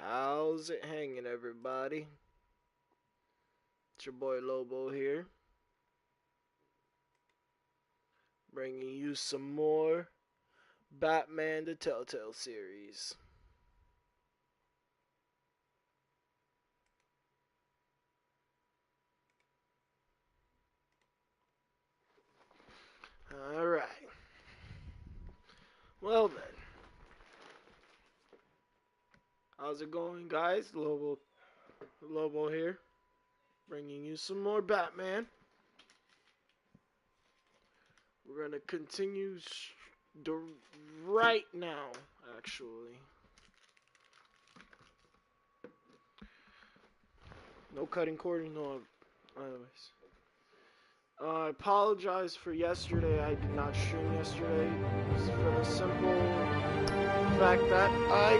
How's it hanging, everybody? It's your boy Lobo here, bringing you some more Batman the Telltale series. Alright. Well then. How's it going, guys? Lobo here, bringing you some more Batman. We're gonna continue right now, actually. No cutting cord, no. Anyways, I apologize for yesterday. I did not stream yesterday for the simple fact that I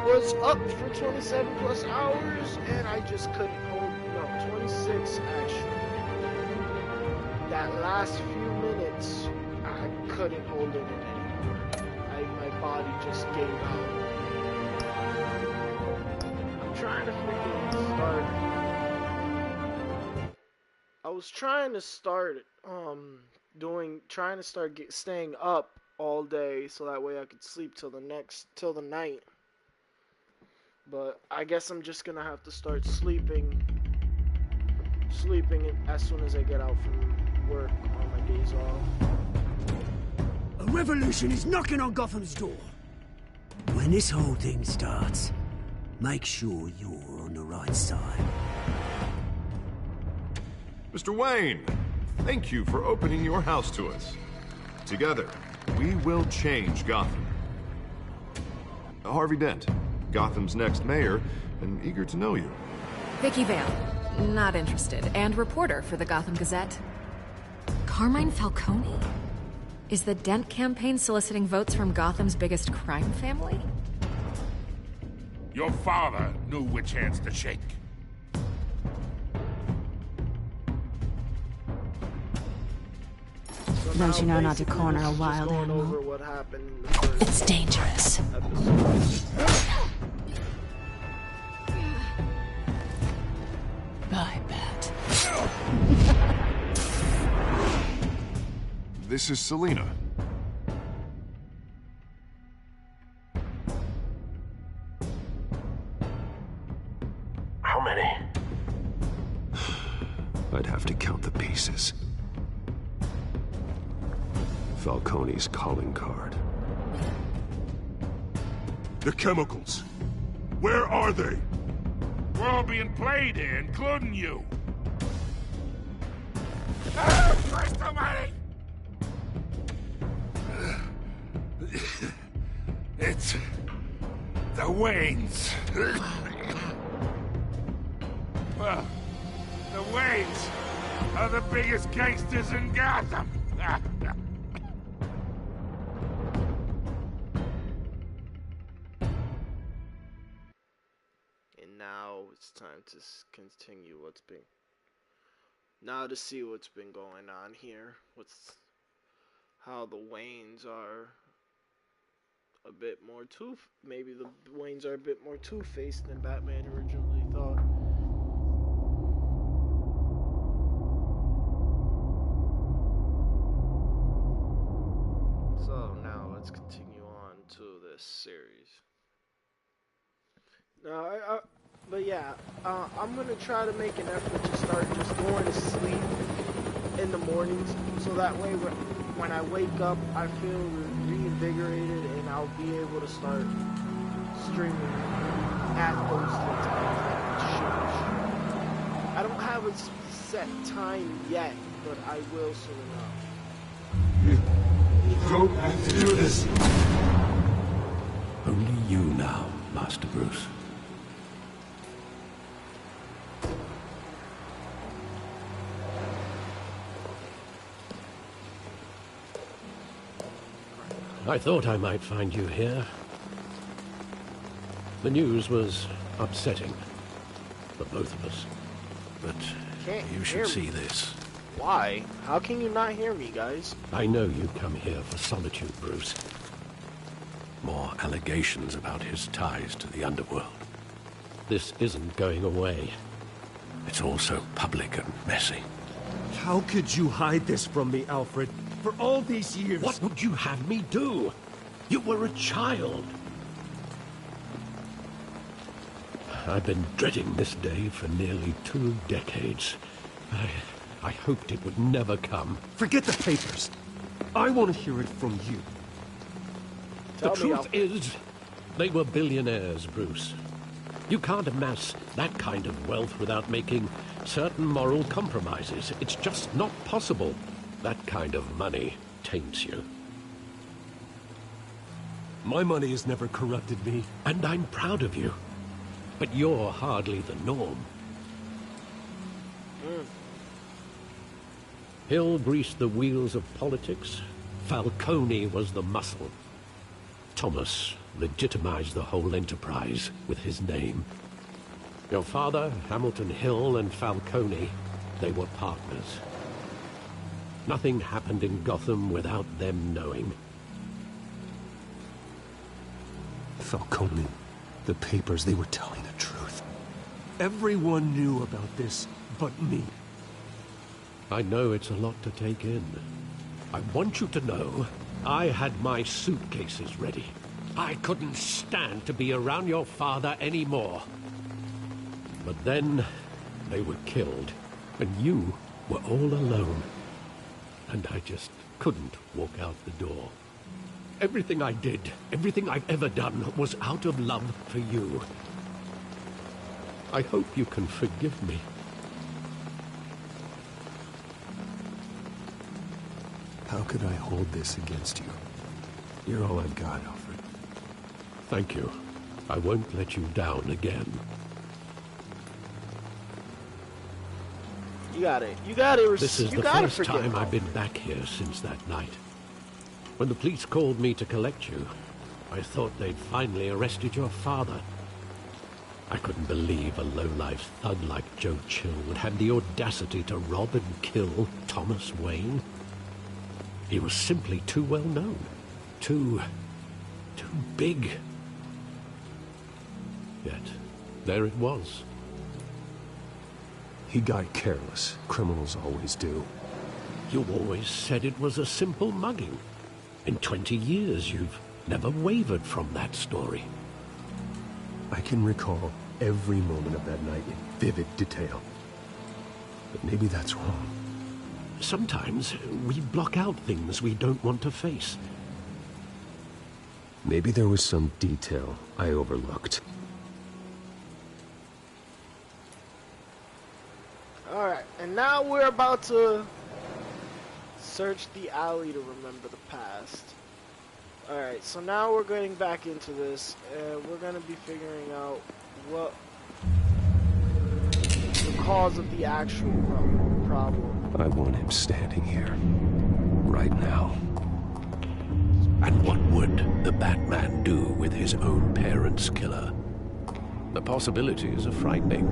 was up for 27 plus hours and I just couldn't hold. No, 26 actually. That last few minutes, I couldn't hold it in anymore. My body just gave out. I'm trying to freaking start. I was trying to start staying up all day so that way I could sleep till the night. But I guess I'm just gonna have to start sleeping as soon as I get out from work on my days off. A revolution is knocking on Gotham's door. When this whole thing starts, make sure you're on the right side. Mr. Wayne, thank you for opening your house to us. Together, we will change Gotham. Harvey Dent, Gotham's next mayor, and eager to know you. Vicky Vale, not interested, and reporter for the Gotham Gazette. Carmine Falcone? Is the Dent campaign soliciting votes from Gotham's biggest crime family? Your father knew which hands to shake. So Don't you know not to basically corner this a is just wild going animal? over what happened in the first It's dangerous. episode. Bye, Bat. This is Selina. How many? I'd have to count the pieces. Falcone's calling card. The chemicals. Where are they? We're all being played here, including you. Christ almighty! It's the Waynes. Well, the Waynes are the biggest gangsters in Gotham. And now it's time to continue now to see what's been going on here. How the Waynes are a bit more maybe the Waynes are a bit more two-faced than Batman originally thought. So now let's continue on to this series. Now, I'm gonna try to make an effort to start just going to sleep in the mornings, so that way when I wake up, I feel reinvigorated and I'll be able to start streaming at those times. I don't have a set time yet, but I will soon enough. Go back to do this. Only you now, Master Bruce. I thought I might find you here. The news was upsetting for both of us. But Can't you hear should me. see this. Why? How can you not hear me, guys? I know you come here for solitude, Bruce. More allegations about his ties to the underworld. this isn't going away. It's all so public and messy. How could you hide this from me, Alfred? For all these years... What would you have me do? You were a child. I've been dreading this day for nearly 2 decades. I hoped it would never come. Forget the papers. I want to hear it from you. The truth is, they were billionaires, Bruce. You can't amass that kind of wealth without making certain moral compromises. It's just not possible. That kind of money taints you. My money has never corrupted me. And I'm proud of you. But you're hardly the norm. Hill greased the wheels of politics. Falcone was the muscle. Thomas legitimized the whole enterprise with his name. Your father, Hamilton Hill, and Falcone, they were partners. Nothing happened in Gotham without them knowing. Falcone, the papers, they were telling the truth. Everyone knew about this but me. I know it's a lot to take in. I want you to know I had my suitcases ready. I couldn't stand to be around your father anymore. But then they were killed, and you were all alone. And I just couldn't walk out the door. Everything I did, everything I've ever done, was out of love for you. I hope you can forgive me. How could I hold this against you? You're all I've got, Alfred. Thank you. I won't let you down again. You got it. You got it. This is the first time I've been back here since that night. When the police called me to collect you, I thought they'd finally arrested your father. I couldn't believe a low-life thug like Joe Chill would have the audacity to rob and kill Thomas Wayne. He was simply too well known. Too big. Yet, there it was. He got careless. Criminals always do. You always said it was a simple mugging. In 20 years, you've never wavered from that story. I can recall every moment of that night in vivid detail. But maybe that's wrong. Sometimes we block out things we don't want to face. Maybe there was some detail I overlooked. Alright, and now we're about to search the alley to remember the past. Alright, so now we're getting back into this, and we're going to be figuring out what the cause of the actual problem. I want him standing here, right now. And what would the Batman do with his own parents' killer? The possibilities are frightening.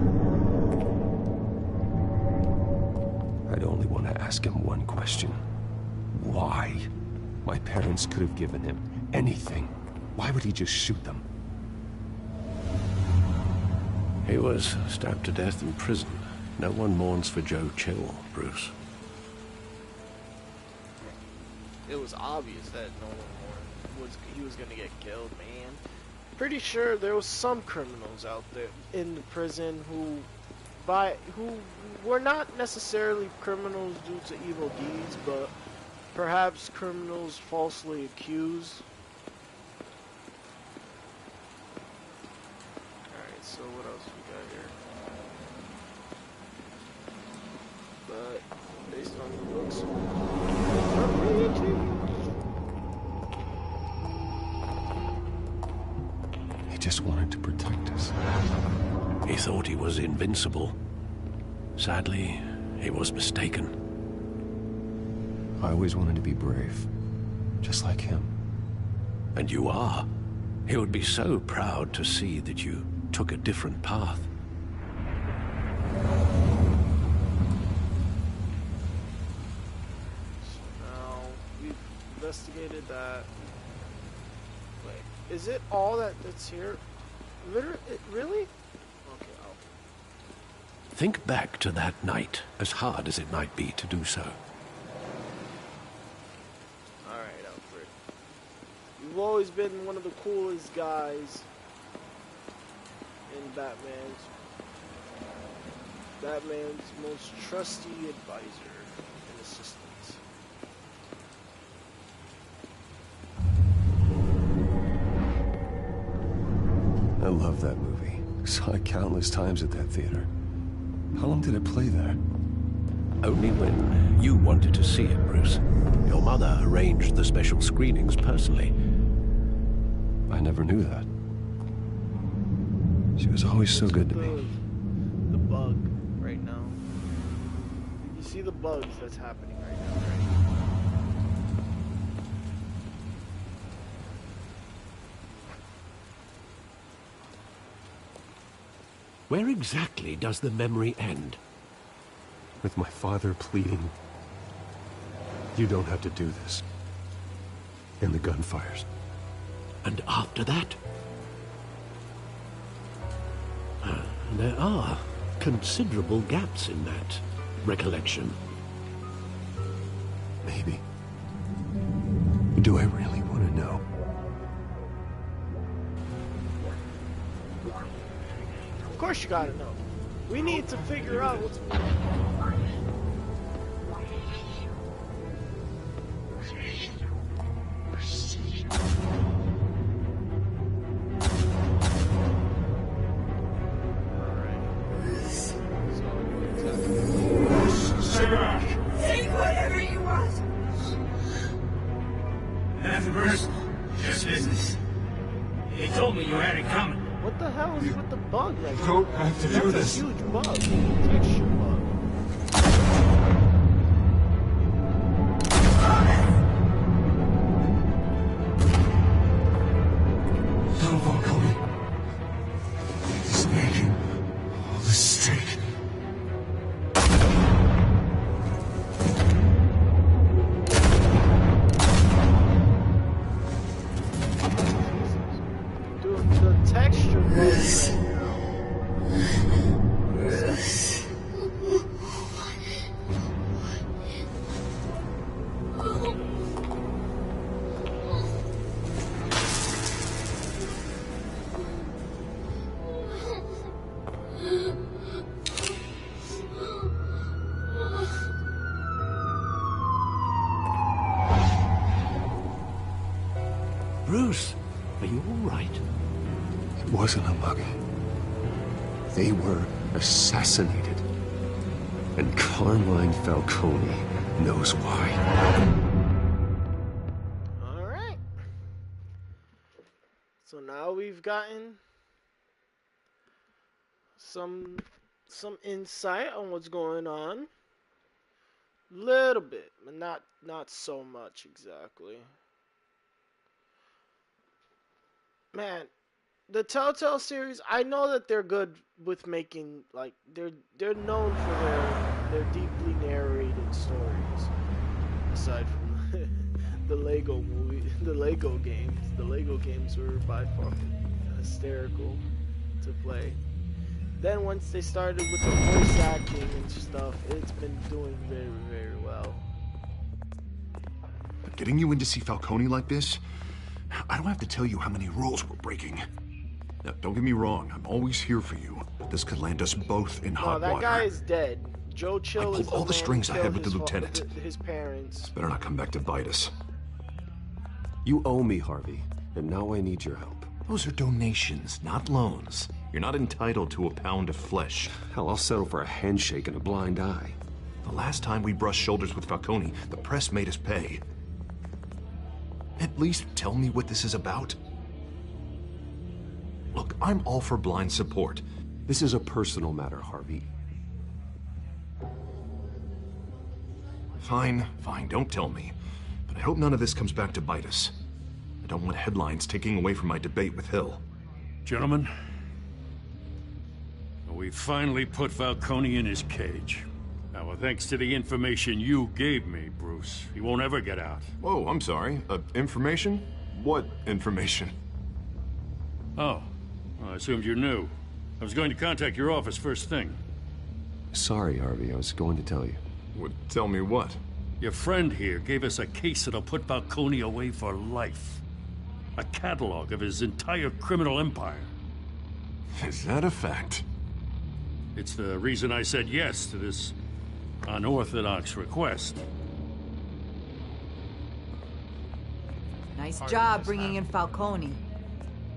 I'd only want to ask him one question. Why? My parents could have given him anything. Why would he just shoot them? He was stabbed to death in prison. No one mourns for Joe Chill, Bruce. It was obvious that no one he was gonna get killed, man. Pretty sure there was some criminals out there in the prison who were not necessarily criminals due to evil deeds, but perhaps criminals falsely accused. Alright, so what else we got here? But based on the books we're reading, he just wanted to protect us. He thought he was invincible. Sadly, he was mistaken. I always wanted to be brave, just like him. And you are. He would be so proud to see that you took a different path. So now we've investigated that. Wait, is it all that's here? Literally, really? Think back to that night, as hard as it might be to do so. Alright, Alfred. You've always been one of the coolest guys in Batman's most trusty advisor and assistant. I love that movie. Saw it countless times at that theater. How long did it play there? Only when you wanted to see it, Bruce. Your mother arranged the special screenings personally. I never knew that. She was always so good to me. The bug right now. You see the bugs that's happening right now, right? Where exactly does the memory end? With my father pleading, "You don't have to do this." And the gunfires. And after that? There are considerable gaps in that recollection. Maybe. Do I really want to know? Of course you gotta know. We need to figure out what's... Take whatever you want. Nothing personal. Just business. He told me you had it coming. What the hell is with the bug right now? Don't have to do this. That's a huge bug. Texture bug. No, Falcone. He's making all this straight. Dude, the texture bug right now. Bruce, are you all right? It wasn't a mug. They were assassinated. And Carmine Falcone knows why. Alright. So now we've gotten some insight on what's going on. Little bit, but not so much exactly. Man, the Telltale series, I know that they're good with making, like, they're known for their deeply narrated stories. Aside from the Lego movie, the Lego games. The Lego games were by far hysterical to play. Then once they started with the voice acting and stuff, it's been doing very, very well. But getting you in to see Falcone like this, I don't have to tell you how many rules we're breaking. Now, don't get me wrong, I'm always here for you, but this could land us both in hot that water. guy is dead. Joe Chill I is pulled all the strings I had with the lieutenant. His parents. Better not come back to bite us. You owe me, Harvey, and now I need your help. Those are donations, not loans. You're not entitled to a pound of flesh. Hell, I'll settle for a handshake and a blind eye. The last time we brushed shoulders with Falcone, the press made us pay. At least tell me what this is about. Look, I'm all for blind support. This is a personal matter, Harvey. Fine, don't tell me. But I hope none of this comes back to bite us. I don't want headlines taking away from my debate with Hill. Gentlemen, we finally put Falcone in his cage. Now, thanks to the information you gave me, Bruce, he won't ever get out. Whoa, I'm sorry. Information? What information? Oh, well, I assumed you knew. I was going to contact your office first thing. Sorry, Harvey, I was going to tell you. Would tell me what? Your friend here gave us a case that'll put Falcone away for life. A catalog of his entire criminal empire. Is that a fact? It's the reason I said yes to this unorthodox request. Nice job bringing in Falcone.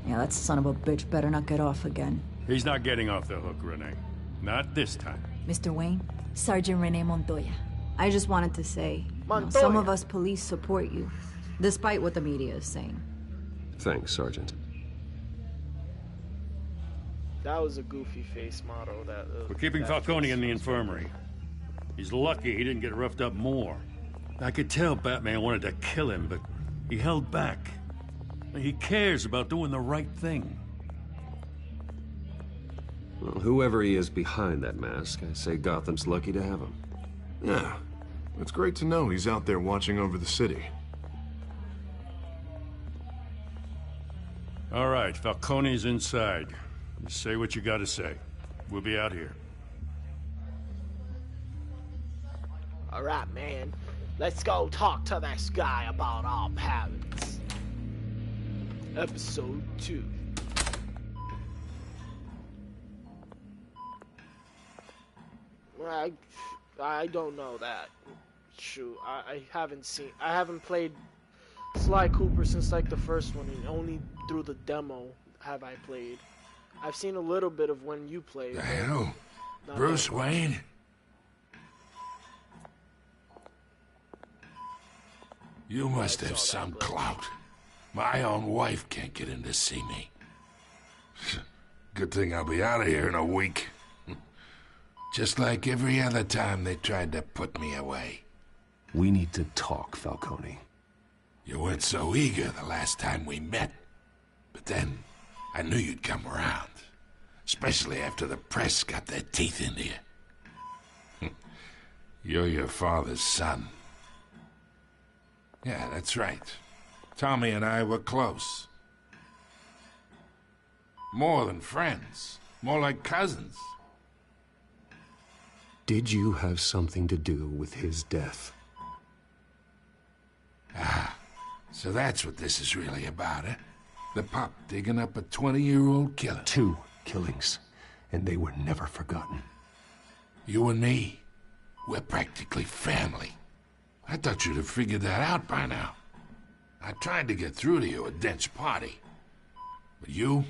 Yeah, that son of a bitch better not get off again. He's not getting off the hook, Renee. Not this time. Mr. Wayne, Sergeant Renee Montoya. I just wanted to say, some of us police support you, despite what the media is saying. Thanks, Sergeant. That was a goofy face motto. We're keeping Falcone in the infirmary. He's lucky he didn't get roughed up more. I could tell Batman wanted to kill him, but he held back. He cares about doing the right thing. Well, whoever he is behind that mask, I say Gotham's lucky to have him. Yeah. It's great to know he's out there watching over the city. All right, Falcone's inside. Just say what you gotta say. We'll be out here. All right, man. Let's go talk to this guy about our parents. Episode 2. I don't know that. Shoot, I haven't played Sly Cooper since like the first one, and only through the demo have I played. I've seen a little bit of when you played. The hell? Bruce Wayne? You must have some clout. My own wife can't get in to see me. Good thing I'll be out of here in a week. Just like every other time they tried to put me away. We need to talk, Falcone. You weren't so eager the last time we met. But then, I knew you'd come around. Especially after the press got their teeth into you. You're your father's son. Yeah, that's right. Tommy and I were close. More than friends. More like cousins. Did you have something to do with his death? Ah, so that's what this is really about, eh? The pup digging up a 20-year-old killer. 2 killings, and they were never forgotten. You and me, we're practically family. I thought you'd have figured that out by now. I tried to get through to you at Dent's party. But you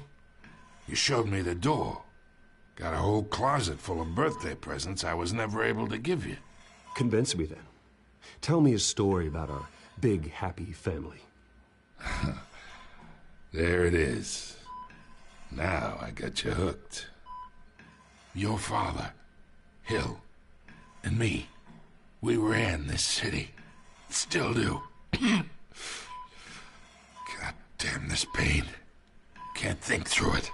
showed me the door. Got a whole closet full of birthday presents I was never able to give you. Convince me then. Tell me a story about our big, happy family. There it is. Now I got you hooked. Your father, Hill, and me, we ran this city. Still do. God damn this pain. Can't think through it.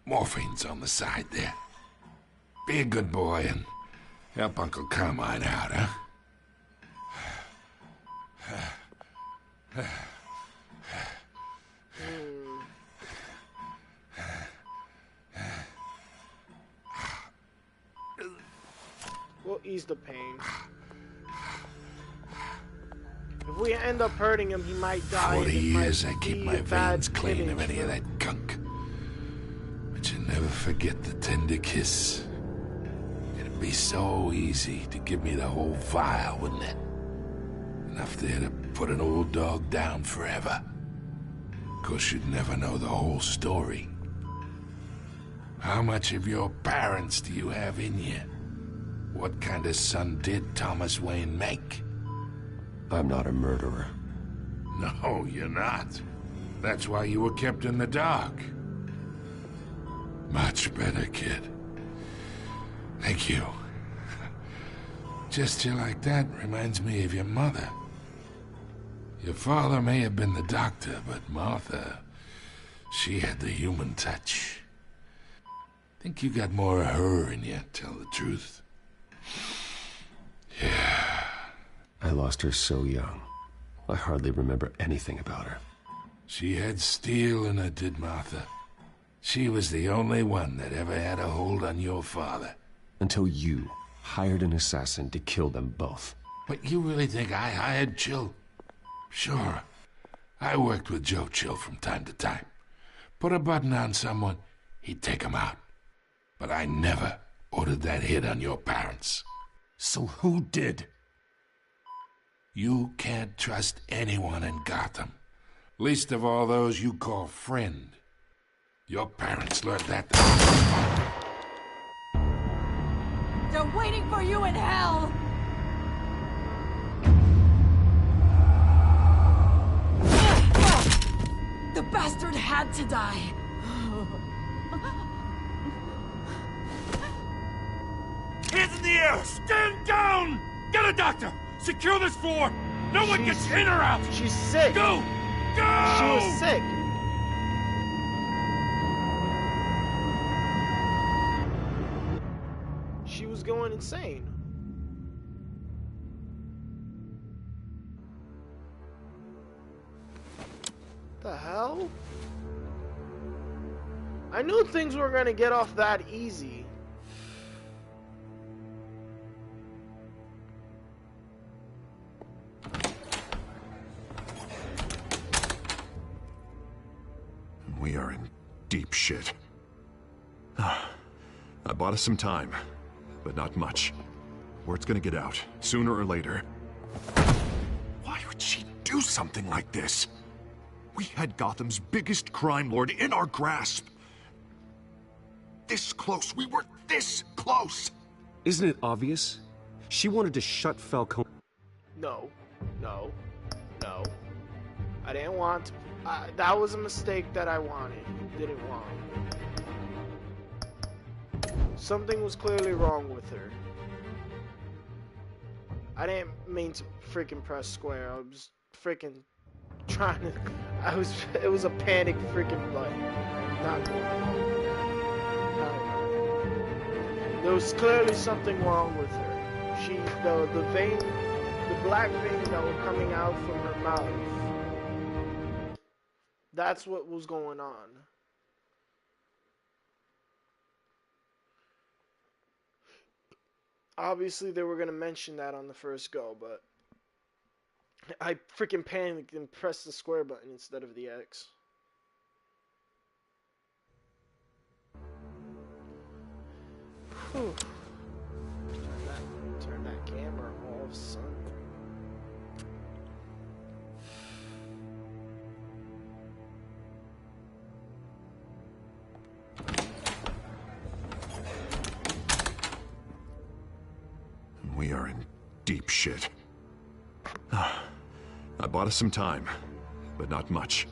Morphine's on the side there. Be a good boy and help Uncle Carmine out, huh? We'll ease the pain. If we end up hurting him, he might die. 40 years I keep my veins clean of any of that gunk. But you never forget the tender kiss. It'd be so easy to give me the whole vial, wouldn't it? Enough there to put an old dog down forever. Of course, you'd never know the whole story. How much of your parents do you have in you? What kind of son did Thomas Wayne make? I'm not a murderer. No, you're not. That's why you were kept in the dark. Much better, kid. Thank you. Gesture like that reminds me of your mother. Your father may have been the doctor, but Martha, she had the human touch. Think you got more of her in you, tell the truth. Yeah. I lost her so young. I hardly remember anything about her. She had steel in her, did Martha. She was the only one that ever had a hold on your father. Until you hired an assassin to kill them both. But you really think I hired Chill? Sure. I worked with Joe Chill from time to time. Put a button on someone, he'd take him out. But I never ordered that hit on your parents. So who did? You can't trust anyone in Gotham. Least of all those you call friend. Your parents learned that. They're waiting for you in hell! The bastard had to die. Hands in the air! Stand down! Get a doctor! Secure this floor! No one gets in or out! She's sick! Go! Go! She was sick! She was going insane. The hell? I knew things were gonna get off that easy. We are in deep shit. I bought us some time, but not much. Word's gonna get out, sooner or later. Why would she do something like this? We had Gotham's biggest crime lord in our grasp. This close. We were this close. Isn't it obvious? She wanted to shut Falcone. No. I didn't want to. That was a mistake that I didn't want. Something was clearly wrong with her. I didn't mean to freaking press square. I was freaking trying to. It was a panic freaking button. Not good. There was clearly something wrong with her. The black veins that were coming out from her mouth. That's what was going on. Obviously, they were going to mention that on the first go, but I freaking panicked and pressed the square button instead of the X. Whew. Turn that camera off, son. We are in deep shit. I bought us some time, but not much.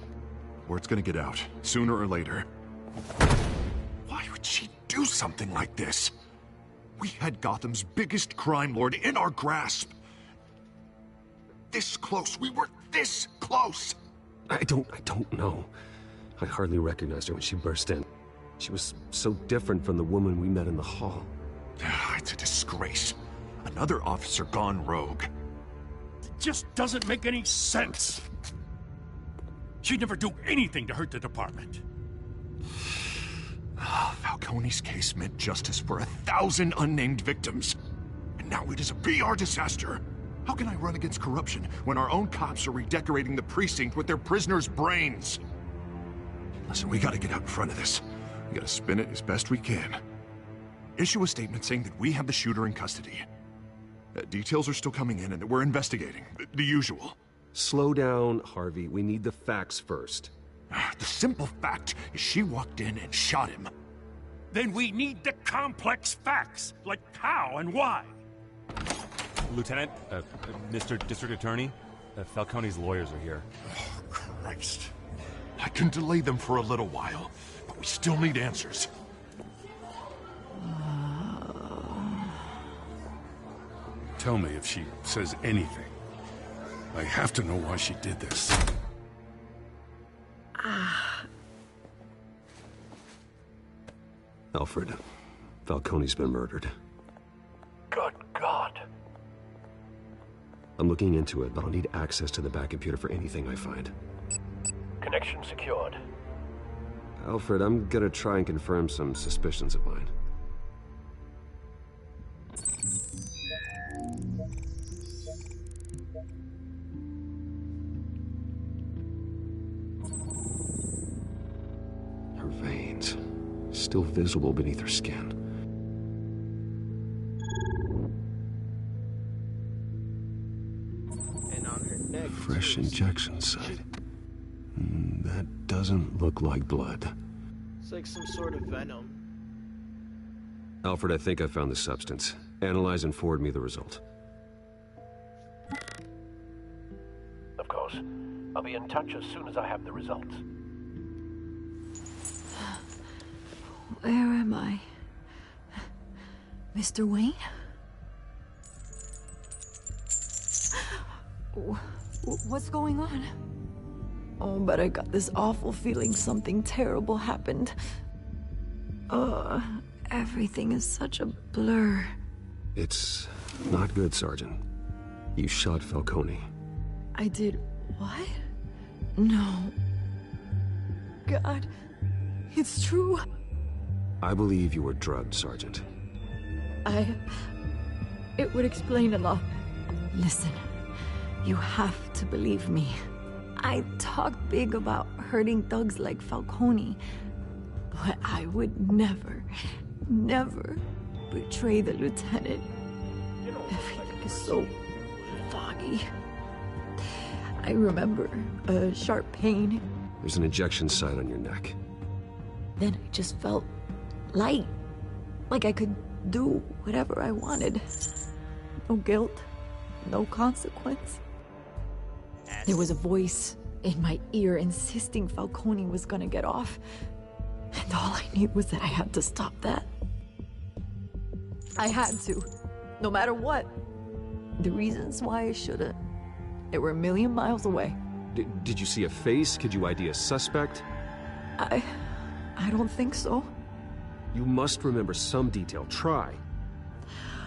Word's gonna get out, sooner or later. Why would she do something like this? We had Gotham's biggest crime lord in our grasp. This close. We were this close. I don't know. I hardly recognized her when she burst in. She was so different from the woman we met in the hall. It's a disgrace. Another officer gone rogue. It just doesn't make any sense. She'd never do anything to hurt the department. Falcone's case meant justice for 1,000 unnamed victims. And now it is a PR disaster. How can I run against corruption when our own cops are redecorating the precinct with their prisoners' brains? Listen, we gotta get out in front of this. We gotta spin it as best we can. Issue a statement saying that we have the shooter in custody. Details are still coming in and that we're investigating. The usual. Slow down, Harvey. We need the facts first. The simple fact is she walked in and shot him. Then we need the complex facts, like how and why. Lieutenant, Mr. District Attorney, Falcone's lawyers are here. Oh, Christ. I can delay them for a little while, but we still need answers. Tell me if she says anything. I have to know why she did this. Alfred, Falcone's been murdered. Good God. I'm looking into it, but I'll need access to the back computer for anything I find. Connection secured. Alfred, I'm gonna try and confirm some suspicions of mine. still visible beneath her skin. And on her neck. Fresh injection site. That doesn't look like blood. It's like some sort of venom. Alfred, I think I found the substance. Analyze and forward me the result. Of course. I'll be in touch as soon as I have the results. Where am I? Mr. Wayne? What's going on? Oh, but I got this awful feeling something terrible happened. Everything is such a blur. It's not good, Sergeant. You shot Falcone. I did what? No. God, it's true. I believe you were drugged, Sergeant. It would explain a lot. Listen, you have to believe me. I talk big about hurting thugs like Falcone, but I would never betray the lieutenant. Everything is so foggy. I remember a sharp pain. There's an injection site on your neck. Then I just felt light, like I could do whatever I wanted. No guilt, no consequence. There was a voice in my ear insisting Falcone was gonna get off. And all I knew was that I had to stop that. I had to, no matter what. The reasons why I shouldn't, they were a million miles away. Did you see a face? Could you ID a suspect? I don't think so. You must remember some detail. Try.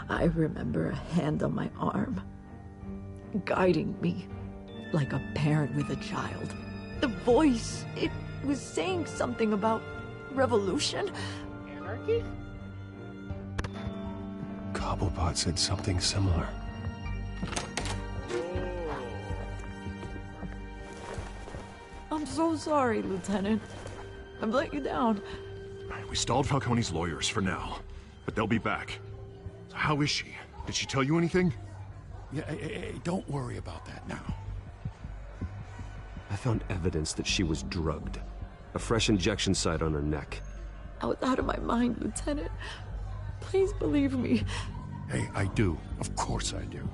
I remember a hand on my arm, guiding me like a parent with a child. The voice, it was saying something about revolution. Anarchy? Cobblepot said something similar. I'm so sorry, Lieutenant. I've let you down. We stalled Falcone's lawyers for now, but they'll be back. So how is she? Did she tell you anything? Yeah, hey, don't worry about that now. I found evidence that she was drugged. A fresh injection site on her neck. I was out of my mind, Lieutenant. Please believe me. Hey, I do. Of course I do.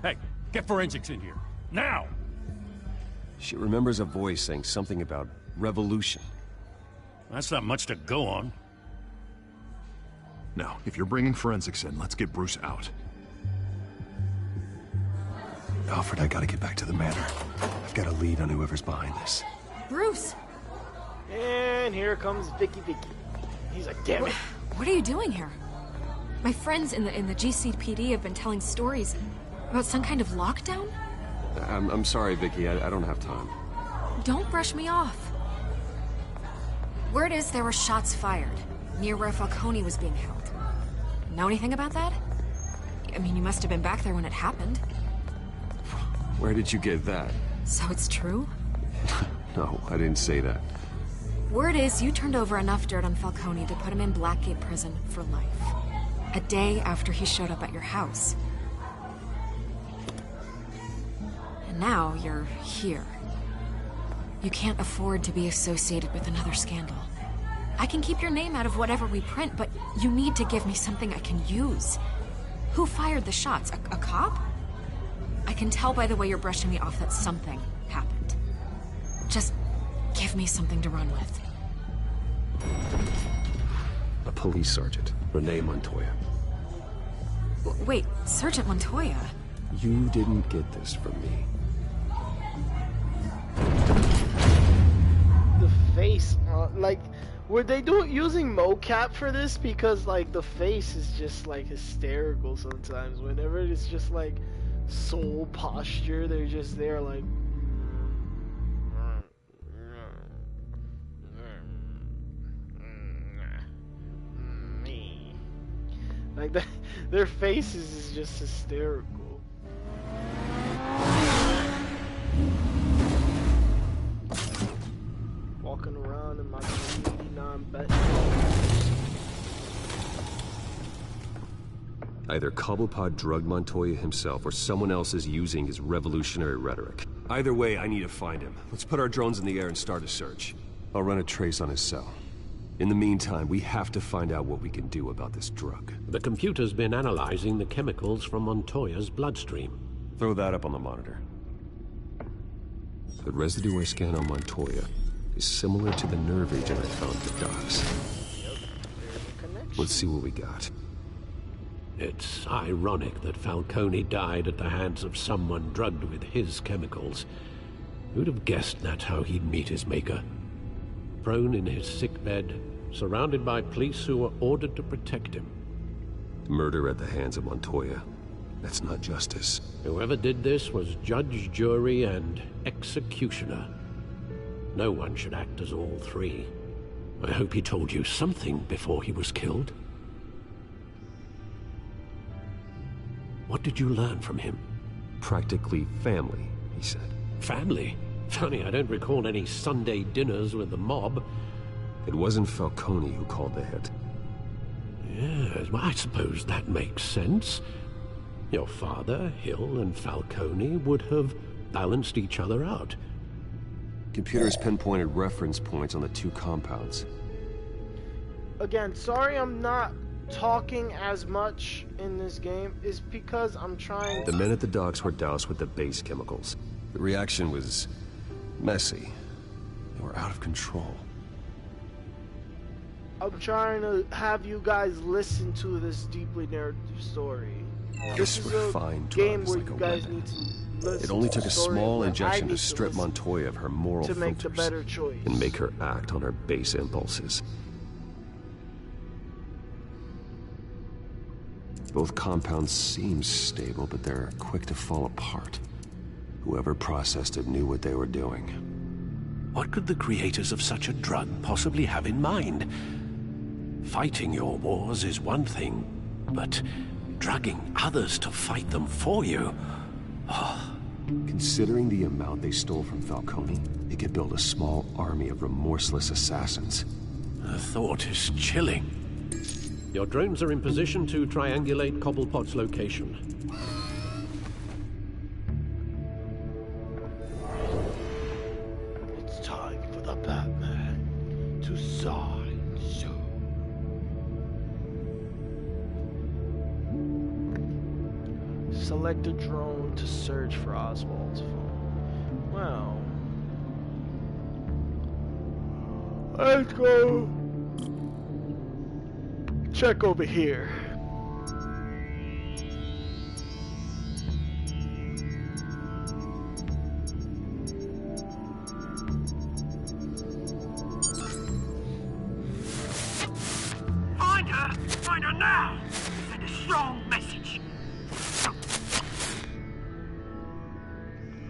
Hey, get forensics in here. Now! She remembers a voice saying something about revolution. That's not much to go on. Now, if you're bringing forensics in, let's get Bruce out. Alfred, I gotta get back to the manor. I've got a lead on whoever's behind this. Bruce! And here comes Vicky. He's like, damn it. What are you doing here? My friends in the GCPD have been telling stories about some kind of lockdown? I'm sorry, Vicky. I don't have time. Don't brush me off. Word is there were shots fired near where Falcone was being held. Know anything about that? I mean, you must have been back there when it happened. Where did you get that? So it's true? No, I didn't say that. Word is you turned over enough dirt on Falcone to put him in Blackgate Prison for life. A day after he showed up at your house. And now you're here. You can't afford to be associated with another scandal. I can keep your name out of whatever we print, but you need to give me something I can use. Who fired the shots? A cop? I can tell by the way you're brushing me off that something happened. Just give me something to run with. A police sergeant, Renee Montoya. Wait, Sergeant Montoya? You didn't get this from me. The face, like, were they using mocap for this? Because, like, the face is just, like, hysterical sometimes. Whenever it's just, like, soul posture, they're just there, like... Like, their faces is just hysterical. Walking around in my 89 bet. Either Cobblepot drugged Montoya himself, or someone else is using his revolutionary rhetoric. Either way, I need to find him. Let's put our drones in the air and start a search. I'll run a trace on his cell. In the meantime, we have to find out what we can do about this drug. The computer's been analyzing the chemicals from Montoya's bloodstream. Throw that up on the monitor. The residue I scan on Montoya is similar to the nerve agent I found at the docks. Let's see what we got. It's ironic that Falcone died at the hands of someone drugged with his chemicals. Who'd have guessed that's how he'd meet his maker? Prone in his sickbed, surrounded by police who were ordered to protect him. Murder at the hands of Montoya. That's not justice. Whoever did this was judge, jury, and executioner. No one should act as all three. I hope he told you something before he was killed. What did you learn from him? Practically family, he said. Family? Funny, I don't recall any Sunday dinners with the mob. It wasn't Falcone who called the hit. Yes, well, I suppose that makes sense. Your father, Hill, and Falcone would have balanced each other out. Computer's pinpointed reference points on the two compounds. Again, sorry I'm not talking as much in this game, is because I'm trying to... The men at the docks were doused with the base chemicals. The reaction was messy. They were out of control. I'm trying to have you guys listen to this deeply narrative story. This is a game where you guys need to listen. It only took a small injection to to strip Montoya of her moral filters to make the filters better choice and make her act on her base impulses. Both compounds seem stable, but they're quick to fall apart. Whoever processed it knew what they were doing. What could the creators of such a drug possibly have in mind? Fighting your wars is one thing, but drugging others to fight them for you... Oh. Considering the amount they stole from Falcone, they could build a small army of remorseless assassins. The thought is chilling. Your drones are in position to triangulate Cobblepot's location. It's time for the Batman to sign soon. Select a drone to search for Oswald's phone. Wow. Let's go. Check over here. Find her! Find her now! Send a strong message.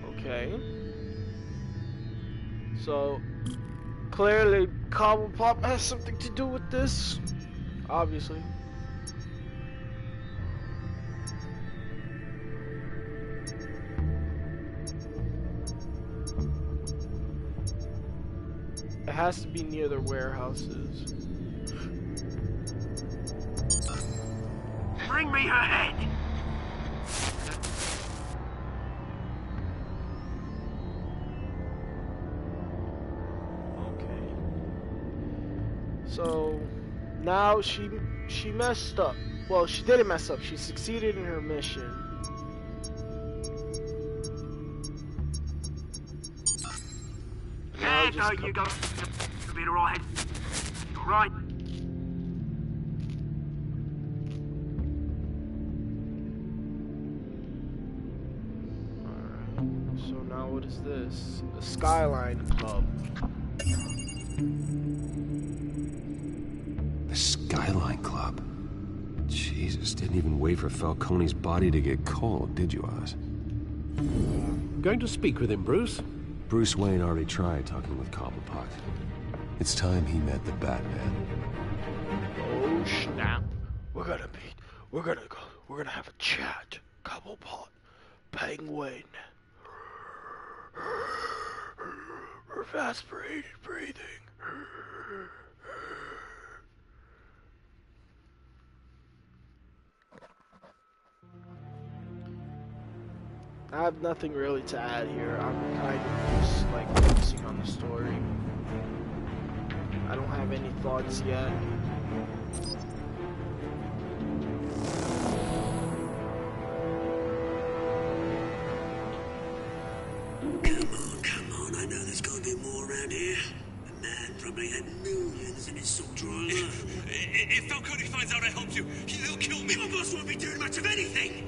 Okay. So, clearly Cobblepot has something to do with this. Obviously. It has to be near their warehouses. Bring me her head! Okay. So now she messed up. Well, she didn't mess up. She succeeded in her mission. There you go. You'll be alright. Alright. Alright. So now what is this? The Skyline Club. The Skyline Club? Jesus, didn't even wait for Falcone's body to get cold, did you, Oz? Going to speak with him, Bruce? Bruce Wayne already tried talking with Cobblepot. It's time he met the Batman. Oh snap! We're gonna have a chat. Cobblepot, Penguin. Fast breathing. I have nothing really to add here. I'm kind of just like focusing on the story. I don't have any thoughts yet. Come on, I know there's gonna be more around here. The man probably had millions in his soldier life. If Falcone finds out I helped you, he'll kill me. My boss won't be doing much of anything.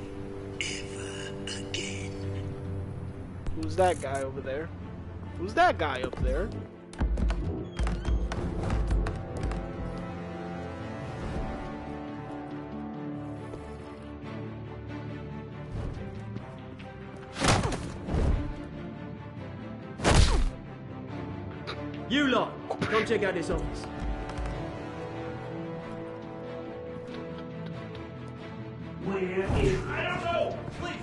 Ever again. Who's that guy over there? Who's that guy up there? You lot, come check out this office. Where is... I don't know! Please!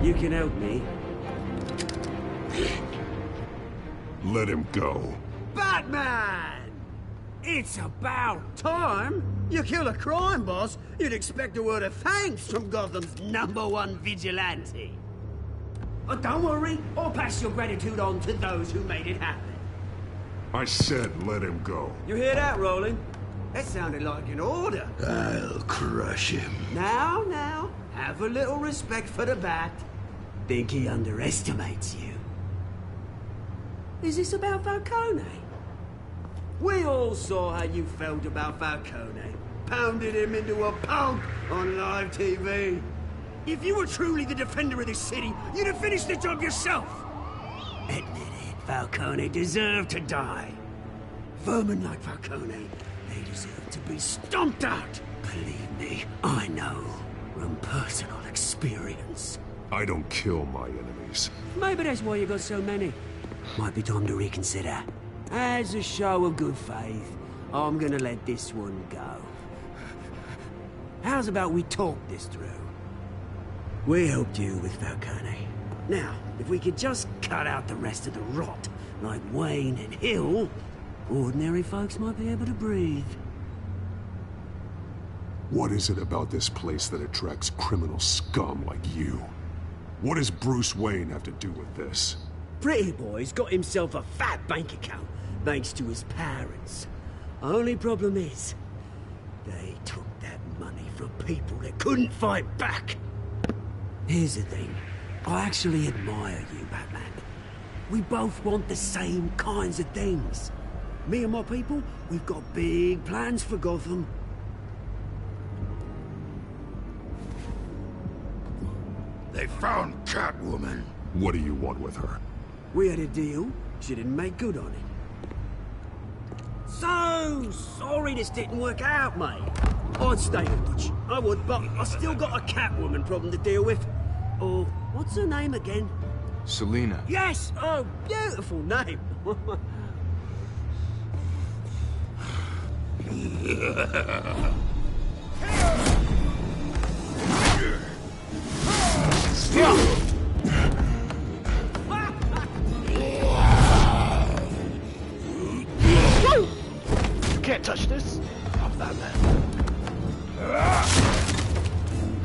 You can help me. Let him go. Batman! It's about time! You kill a crime boss, you'd expect a word of thanks from Gotham's #1 vigilante. Oh, don't worry, I'll pass your gratitude on to those who made it happen. I said let him go. You hear that, Roland? That sounded like an order. I'll crush him. Now, have a little respect for the Bat. Think he underestimates you. Is this about Falcone? We all saw how you felt about Falcone. Pounded him into a pulp on live TV. If you were truly the defender of this city, you'd have finished the job yourself. Admit it, Falcone deserved to die. Vermin like Falcone, they deserve to be stomped out. Believe me, I know from personal experience. I don't kill my enemies. Maybe that's why you got so many. Might be time to reconsider. As a show of good faith, I'm gonna let this one go. How's about we talk this through? We helped you with Falcone. Now, if we could just cut out the rest of the rot, like Wayne and Hill, ordinary folks might be able to breathe. What is it about this place that attracts criminal scum like you? What does Bruce Wayne have to do with this? Pretty Boy's got himself a fat bank account, thanks to his parents. Only problem is, they took that money from people that couldn't fight back. Here's the thing. I actually admire you, Batman. We both want the same kinds of things. Me and my people, we've got big plans for Gotham. They found Catwoman. What do you want with her? We had a deal. She didn't make good on it. So sorry this didn't work out, mate. I'd stay in touch. I would, but I still got a Catwoman problem to deal with. Oh, what's her name again? Selina. Yes! Oh, beautiful name. You can't touch this. I'm Batman.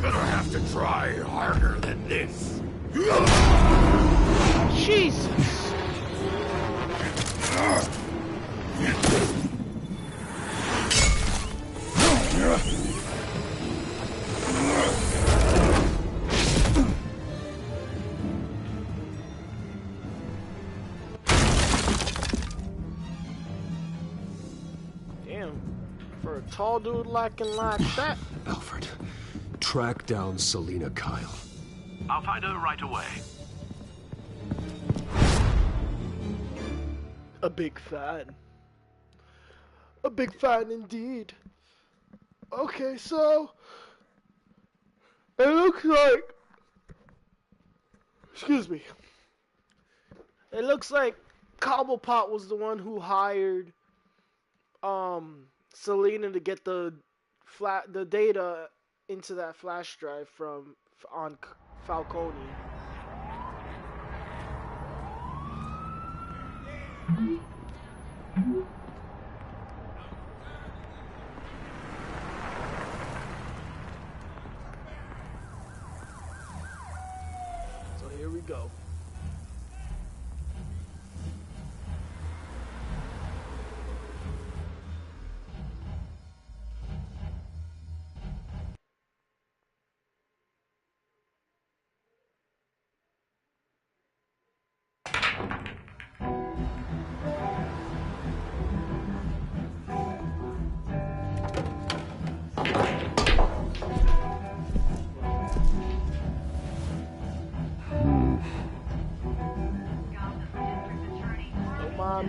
Gonna have to try harder than this. Jesus! Damn, for a tall dude looking like that. Alfred, track down Selina Kyle. I'll find her right away. A big fan. A big fan indeed. Okay, so it looks like, excuse me, it looks like Cobblepot was the one who hired Selina to get the data into that flash drive on Falcone. go.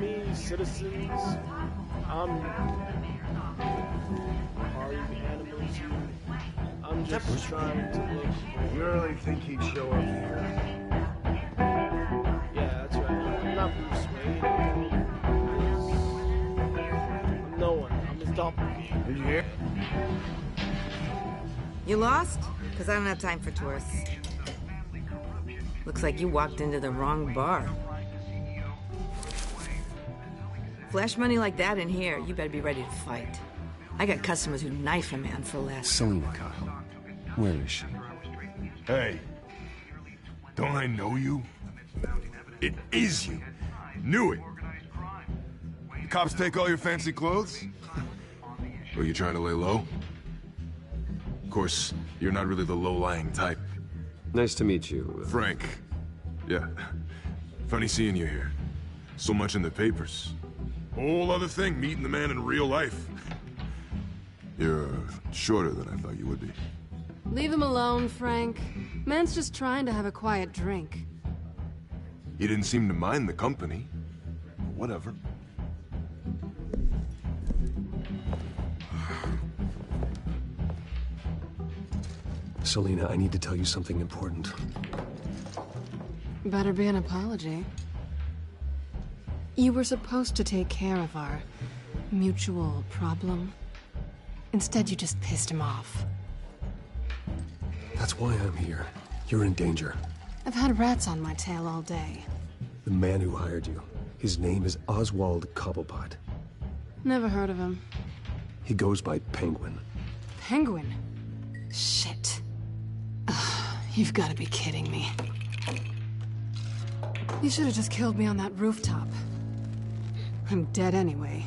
Me, citizens, I'm hard animals. I'm just trying to look. You really think he'd show up here? Yeah, that's right. I'm not Bruce Wayne. I'm no one. I'm his doppelganger. Did you hear? You lost? Because I don't have time for tourists. Looks like you walked into the wrong bar. Flash money like that in here, you better be ready to fight. I got customers who knife a man for less. Selina Kyle. Where is she? Hey. Don't I know you? It is you. Knew it. The cops take all your fancy clothes? Or you trying to lay low? Of course, you're not really the low-lying type. Nice to meet you. Frank. Yeah. Funny seeing you here. So much in the papers. Whole other thing, meeting the man in real life. You're shorter than I thought you would be. Leave him alone, Frank. Man's just trying to have a quiet drink. You didn't seem to mind the company. Whatever. Selina, I need to tell you something important. Better be an apology. You were supposed to take care of our mutual problem. Instead, you just pissed him off. That's why I'm here. You're in danger. I've had rats on my tail all day. The man who hired you, his name is Oswald Cobblepot. Never heard of him. He goes by Penguin. Penguin? Shit. Ugh, you've got to be kidding me. You should have just killed me on that rooftop. I'm dead anyway.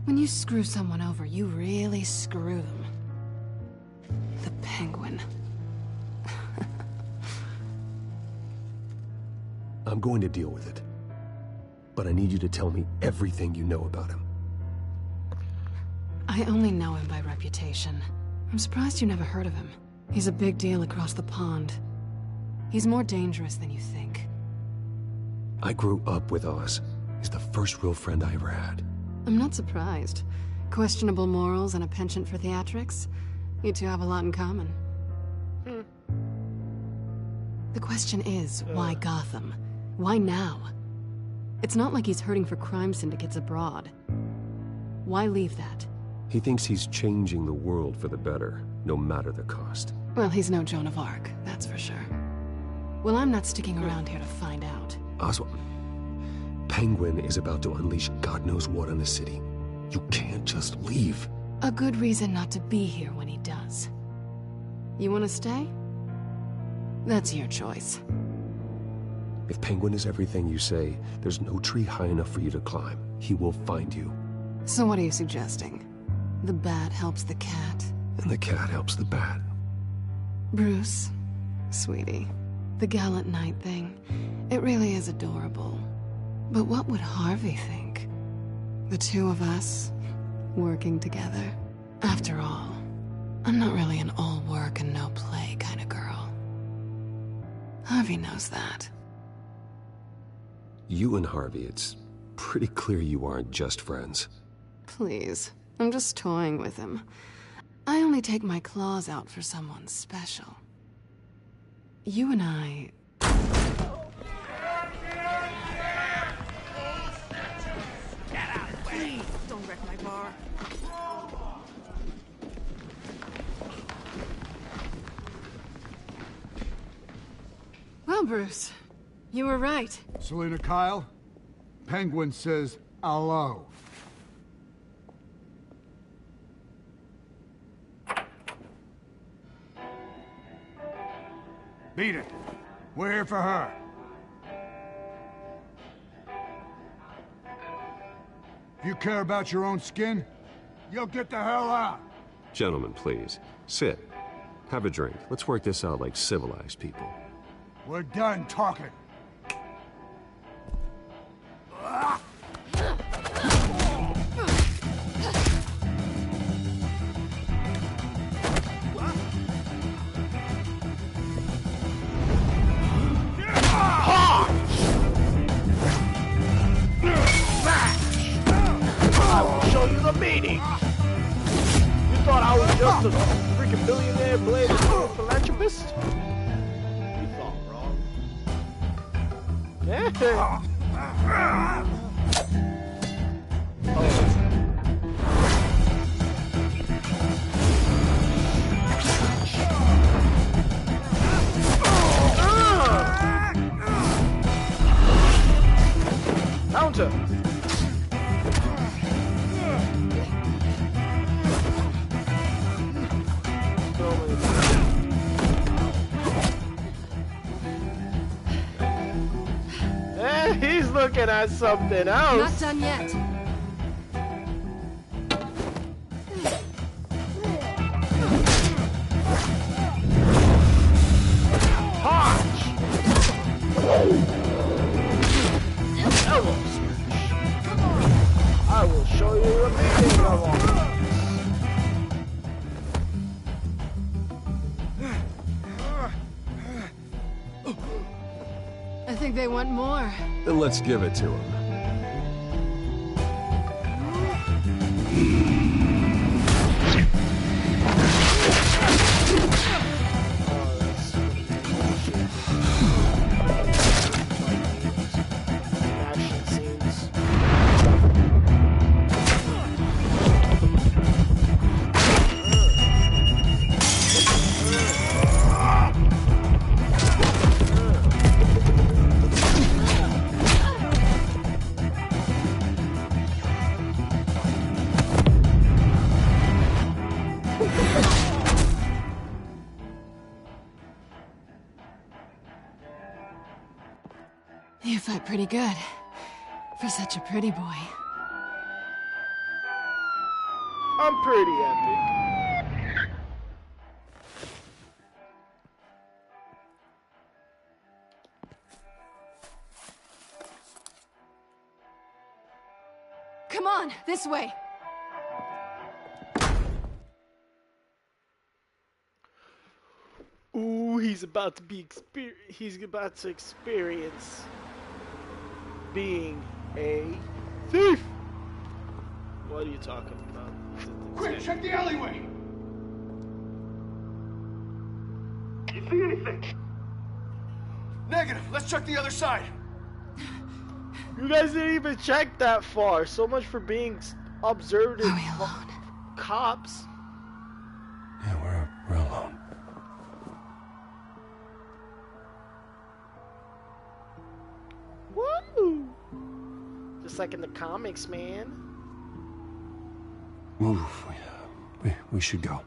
When you screw someone over, you really screw them. The Penguin. I'm going to deal with it. But I need you to tell me everything you know about him. I only know him by reputation. I'm surprised you never heard of him. He's a big deal across the pond. He's more dangerous than you think. I grew up with Oz. He's the first real friend I ever had. I'm not surprised. Questionable morals and a penchant for theatrics. You two have a lot in common. The question is, why Gotham? Why now? It's not like he's hurting for crime syndicates abroad. Why leave that? He thinks he's changing the world for the better, no matter the cost. Well, he's no Joan of Arc, that's for sure. Well, I'm not sticking around here to find out. Oswald, Penguin is about to unleash God knows what on the city. You can't just leave. A good reason not to be here when he does. You want to stay? That's your choice. If Penguin is everything you say, there's no tree high enough for you to climb. He will find you. So what are you suggesting? The bat helps the cat? And the cat helps the bat. Bruce, sweetie, the gallant knight thing, it really is adorable. But what would Harvey think? The two of us, working together? After all, I'm not really an all work and no play kind of girl. Harvey knows that. You and Harvey, it's pretty clear you aren't just friends. Please, I'm just toying with him. I only take my claws out for someone special. You and I... Get out of the way! Don't wreck my bar. Well, Bruce, you were right. Selina Kyle, Penguin says hello. Beat it. We're here for her. If you care about your own skin, you'll get the hell out. Gentlemen, please. Sit. Have a drink. Let's work this out like civilized people. We're done talking. I will show you the meaning. You thought I was just a freaking billionaire bladed philanthropist? You thought wrong. Yeah. Counter. He's looking at something else. Not done yet. Punch! Elbow smash. I will show you the meaning of all this. I think they want more. Then let's give it to him. Action scenes. You fight pretty good. For such a pretty boy. I'm pretty epic. Come on, this way. Ooh, he's about to experience being a thief. What are you talking about? Quick, check the alleyway. You see anything? Negative. Let's check the other side. You guys didn't even check that far. So much for being observed as cops. Yeah, we're alone. Woo! Just like in the comics, man. Move. We should go.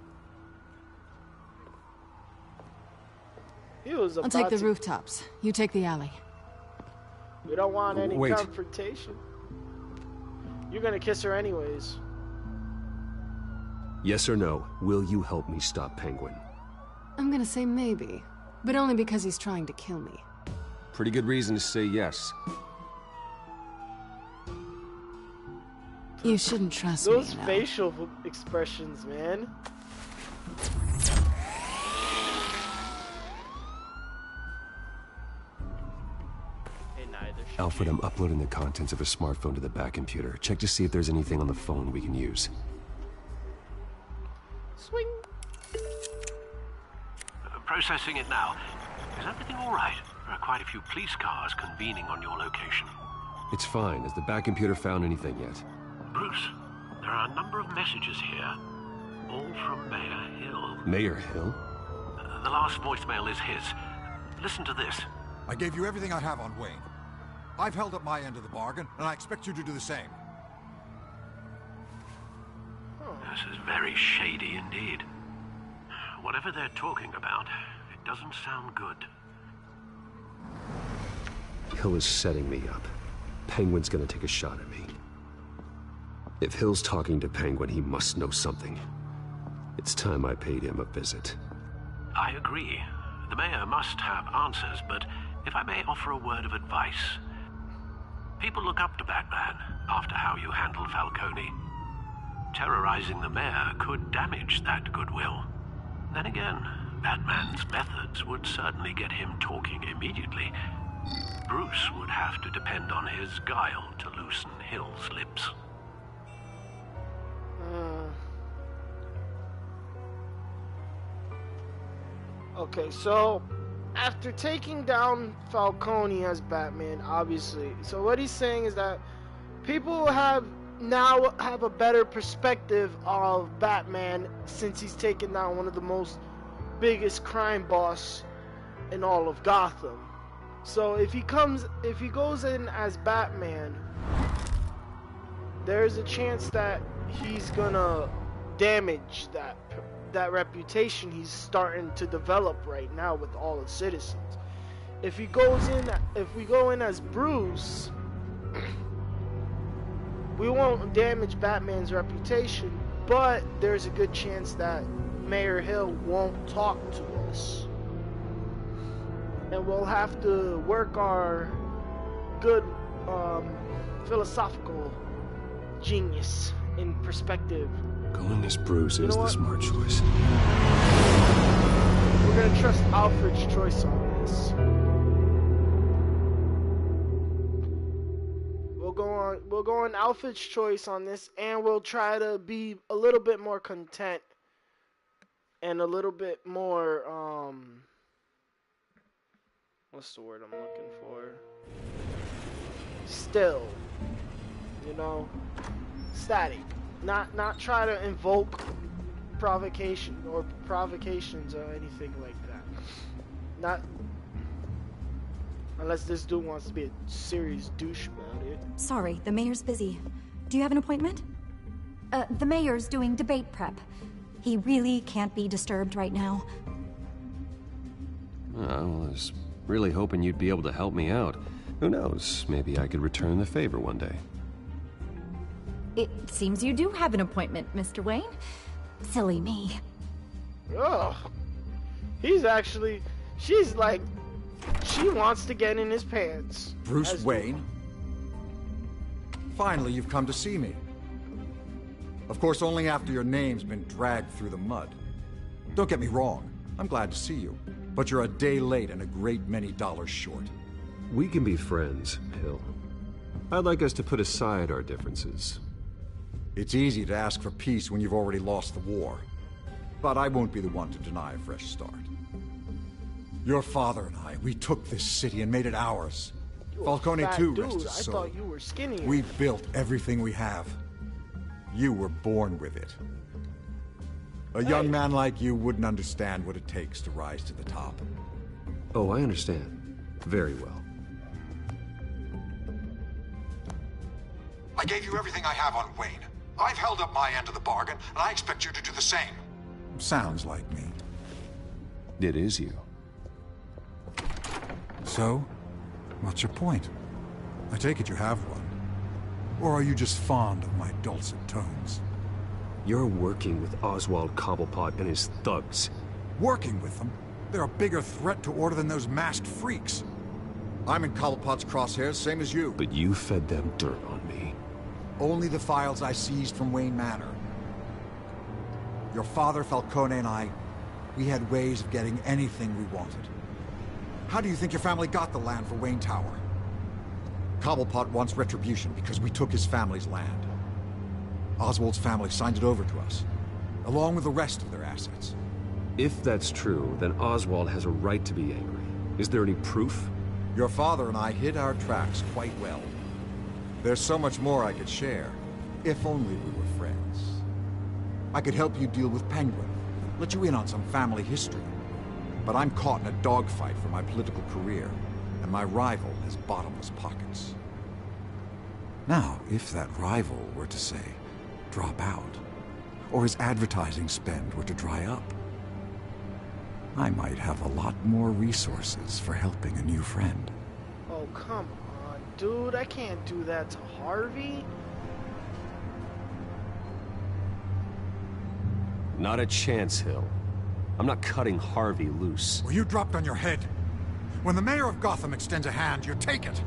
He was I'll about take the to- rooftops. You take the alley. We don't want any Wait. confrontation. You're gonna kiss her anyways. Yes or no, will you help me stop Penguin? I'm gonna say maybe, but only because he's trying to kill me. Pretty good reason to say yes. You shouldn't trust Those me, you know. facial expressions, man. Alfred, I'm uploading the contents of a smartphone to the back computer. Check to see if there's anything on the phone we can use. Swing. Processing it now. Is everything all right? There are quite a few police cars convening on your location. It's fine. Has the back computer found anything yet? Bruce, there are a number of messages here, all from Mayor Hill. Mayor Hill? The last voicemail is his. Listen to this. I gave you everything I have on Wayne. I've held up my end of the bargain, and I expect you to do the same. This is very shady indeed. Whatever they're talking about, it doesn't sound good. Hill is setting me up. Penguin's gonna take a shot at me. If Hill's talking to Penguin, he must know something. It's time I paid him a visit. I agree. The mayor must have answers, but if I may offer a word of advice. People look up to Batman after how you handled Falcone. Terrorizing the mayor could damage that goodwill. Then again, Batman's methods would certainly get him talking immediately. Bruce would have to depend on his guile to loosen Hill's lips. Okay, so after taking down Falcone as Batman, obviously, so what he's saying is that people now have a better perspective of Batman since he's taken down one of the most biggest crime boss in all of Gotham. So if he goes in as Batman, there's a chance that he's gonna damage that reputation he's starting to develop right now with all the citizens. If we go in as Bruce, we won't damage Batman's reputation, but there's a good chance that Mayor Hill won't talk to us. And we'll have to work our good philosophical genius in perspective. Going as Bruce is the smart choice. We're gonna trust Alfred's choice on this. We'll go on Alfred's choice on this, and we'll try to be a little bit more content and a little bit more what's the word I'm looking for? Still, static. Not try to invoke provocation or provocations or anything like that. Not unless this dude wants to be a serious douche about it. Sorry, the mayor's busy. Do you have an appointment? The mayor's doing debate prep. He really can't be disturbed right now. I was really hoping you'd be able to help me out. Who knows, maybe I could return the favor one day. It seems you do have an appointment, Mr. Wayne. Silly me. Ugh. She's like, she wants to get in his pants. Bruce Wayne? Finally, you've come to see me. Of course, only after your name's been dragged through the mud. Don't get me wrong, I'm glad to see you. But you're a day late and a great many dollars short. We can be friends, Hill. I'd like us to put aside our differences. It's easy to ask for peace when you've already lost the war. But I won't be the one to deny a fresh start. Your father and I, we took this city and made it ours. Falcone too, rest his soul. I thought you were skinnier. We built everything we have. You were born with it. A young man like you wouldn't understand what it takes to rise to the top. Oh, I understand. Very well. I gave you everything I have on Wayne. I've held up my end of the bargain, and I expect you to do the same. Sounds like me. It is you. So, what's your point? I take it you have one. Or are you just fond of my dulcet tones? You're working with Oswald Cobblepot and his thugs. Working with them? They're a bigger threat to order than those masked freaks. I'm in Cobblepot's crosshairs, same as you. But you fed them dirt on me. Only the files I seized from Wayne Manor. Your father, Falcone, and I, we had ways of getting anything we wanted. How do you think your family got the land for Wayne Tower? Cobblepot wants retribution because we took his family's land. Oswald's family signed it over to us, along with the rest of their assets. If that's true, then Oswald has a right to be angry. Is there any proof? Your father and I hid our tracks quite well. There's so much more I could share, if only we were friends. I could help you deal with Penguin, let you in on some family history. But I'm caught in a dogfight for my political career, and my rival has bottomless pockets. Now, if that rival were to say, drop out, or his advertising spend were to dry up, I might have a lot more resources for helping a new friend. Oh, come on, dude. I can't do that to Harvey. Not a chance, Hill. I'm not cutting Harvey loose. Well, you dropped on your head. When the mayor of Gotham extends a hand, you take it.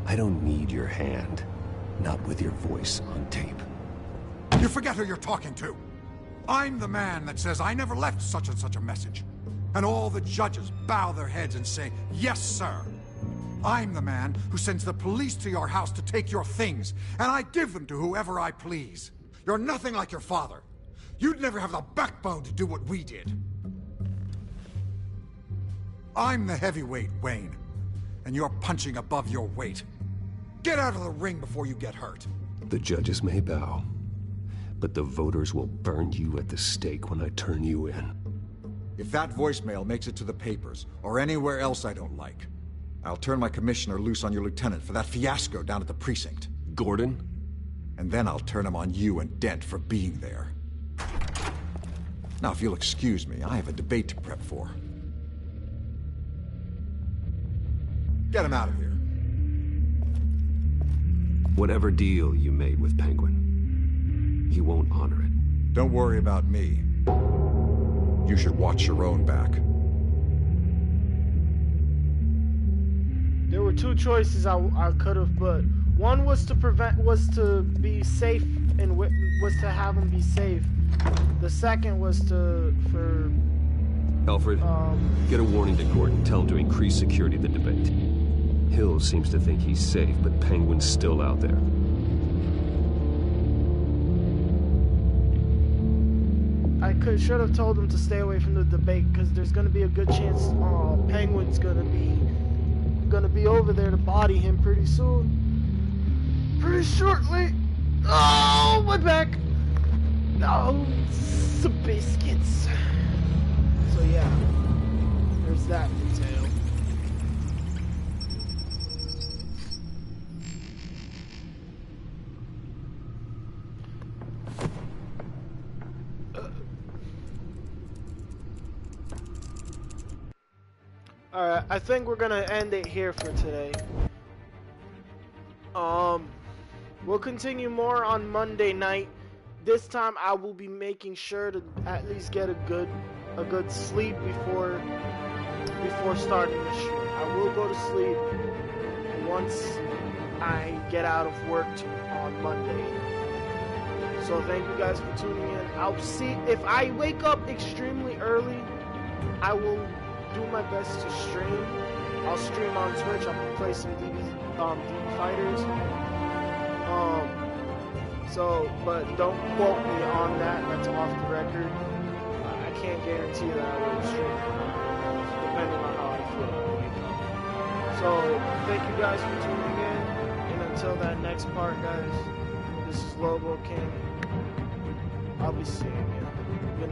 I don't need your hand. Not with your voice on tape. You forget who you're talking to. I'm the man that says I never left such and such a message. And all the judges bow their heads and say, yes, sir. I'm the man who sends the police to your house to take your things, and I give them to whoever I please. You're nothing like your father. You'd never have the backbone to do what we did. I'm the heavyweight, Wayne, and you're punching above your weight. Get out of the ring before you get hurt. The judges may bow, but the voters will burn you at the stake when I turn you in. If that voicemail makes it to the papers, or anywhere else I don't like, I'll turn my commissioner loose on your lieutenant for that fiasco down at the precinct. Gordon? And then I'll turn him on you and Dent for being there. Now, if you'll excuse me, I have a debate to prep for. Get him out of here. Whatever deal you made with Penguin, he won't honor it. Don't worry about me. You should watch your own back. There were two choices I could have, but one was to be safe and was to have him be safe. The second was for Alfred, get a warning to Gordon. Tell him to increase security at the debate. Hill seems to think he's safe, but Penguin's still out there. I should have told him to stay away from the debate, because there's going to be a good chance Penguin's going to be over there to body him pretty soon. Pretty shortly. Oh, my back. No, some biscuits. So yeah, there's that detail. Alright, I think we're gonna end it here for today. We'll continue more on Monday night. This time I will be making sure to at least get a good sleep before starting the shoot. I will go to sleep once I get out of work on Monday. So thank you guys for tuning in. I'll see if I wake up extremely early, I will do my best to stream. I'll stream on Twitch. I'll play some DB Fighters. But don't quote me on that. That's off the record. I can't guarantee that I will stream, depending on how I feel when I wake up. So thank you guys for tuning in, and until that next part, guys, this is Lobo King. I'll be seeing you.